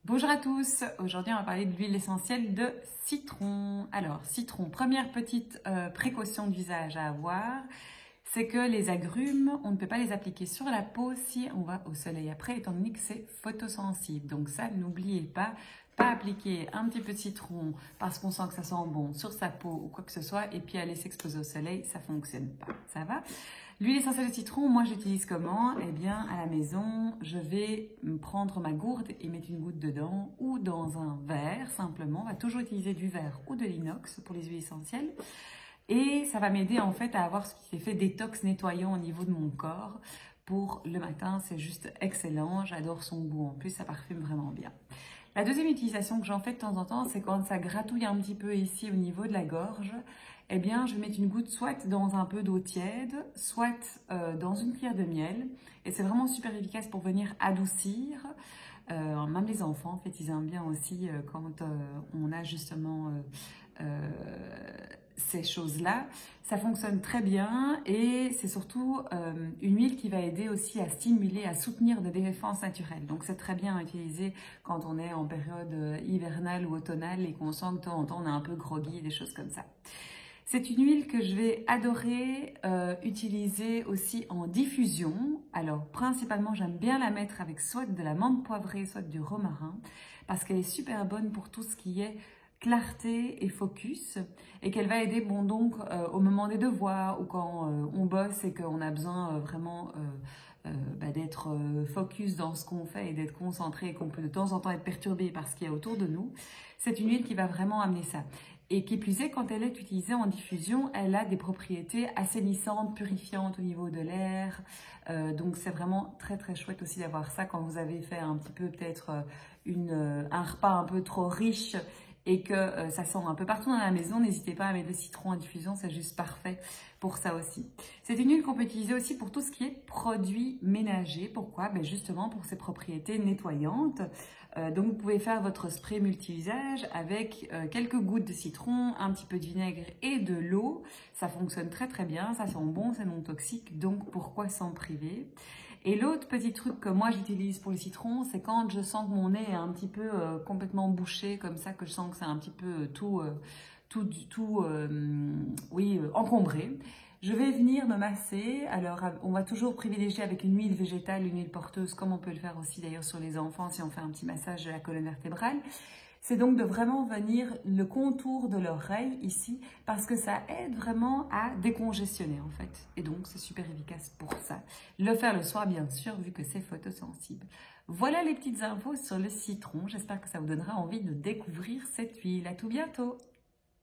Bonjour à tous, aujourd'hui on va parler de l'huile essentielle de citron. Alors citron, première petite précaution d'usage à avoir, c'est que les agrumes, on ne peut pas les appliquer sur la peau si on va au soleil après, étant donné que c'est photosensible. Donc ça, n'oubliez pas appliquer un petit peu de citron parce qu'on sent que ça sent bon sur sa peau ou quoi que ce soit, et puis aller s'exposer au soleil, ça fonctionne pas, ça va? L'huile essentielle de citron, moi j'utilise comment? Eh bien à la maison, je vais prendre ma gourde et mettre une goutte dedans ou dans un verre simplement. On va toujours utiliser du verre ou de l'inox pour les huiles essentielles. Et ça va m'aider en fait à avoir ce qui est fait détox nettoyant au niveau de mon corps. Pour le matin, c'est juste excellent. J'adore son goût en plus, ça parfume vraiment bien. La deuxième utilisation que j'en fais de temps en temps, c'est quand ça gratouille un petit peu ici au niveau de la gorge. Eh bien, je vais mettre une goutte soit dans un peu d'eau tiède, soit dans une cuillère de miel. Et c'est vraiment super efficace pour venir adoucir. Même les enfants, en fait, ils aiment bien aussi quand on a justement ces choses-là. Ça fonctionne très bien et c'est surtout une huile qui va aider aussi à stimuler, à soutenir des défenses naturelles. Donc c'est très bien à utiliser quand on est en période hivernale ou automnale et qu'on sent que de temps en temps on est un peu groggy, des choses comme ça. C'est une huile que je vais adorer utiliser aussi en diffusion. Alors principalement j'aime bien la mettre avec soit de la menthe poivrée, soit du romarin, parce qu'elle est super bonne pour tout ce qui est clarté et focus, et qu'elle va aider au moment des devoirs ou quand on bosse et qu'on a besoin vraiment d'être focus dans ce qu'on fait et d'être concentré et qu'on peut de temps en temps être perturbé par ce qu'il y a autour de nous. C'est une huile qui va vraiment amener ça. Et qui plus est, quand elle est utilisée en diffusion, elle a des propriétés assainissantes, purifiantes au niveau de l'air. Donc c'est vraiment très très chouette aussi d'avoir ça quand vous avez fait un petit peu peut-être un repas un peu trop riche et que ça sent un peu partout dans la maison. N'hésitez pas à mettre le citron en diffusion, c'est juste parfait pour ça aussi. C'est une huile qu'on peut utiliser aussi pour tout ce qui est produits ménagers. Pourquoi? Ben justement pour ses propriétés nettoyantes. Donc vous pouvez faire votre spray multi-usage avec quelques gouttes de citron, un petit peu de vinaigre et de l'eau. Ça fonctionne très très bien, ça sent bon, c'est non toxique, donc pourquoi s'en priver? Et l'autre petit truc que moi j'utilise pour le citron, c'est quand je sens que mon nez est un petit peu complètement bouché, comme ça, que je sens que c'est un petit peu encombré. Je vais venir me masser. Alors, on va toujours privilégier avec une huile végétale, une huile porteuse, comme on peut le faire aussi d'ailleurs sur les enfants si on fait un petit massage de la colonne vertébrale. C'est donc de vraiment venir le contour de l'oreille ici, parce que ça aide vraiment à décongestionner en fait. Et donc, c'est super efficace pour ça. Le faire le soir, bien sûr, vu que c'est photosensible. Voilà les petites infos sur le citron. J'espère que ça vous donnera envie de découvrir cette huile. À tout bientôt!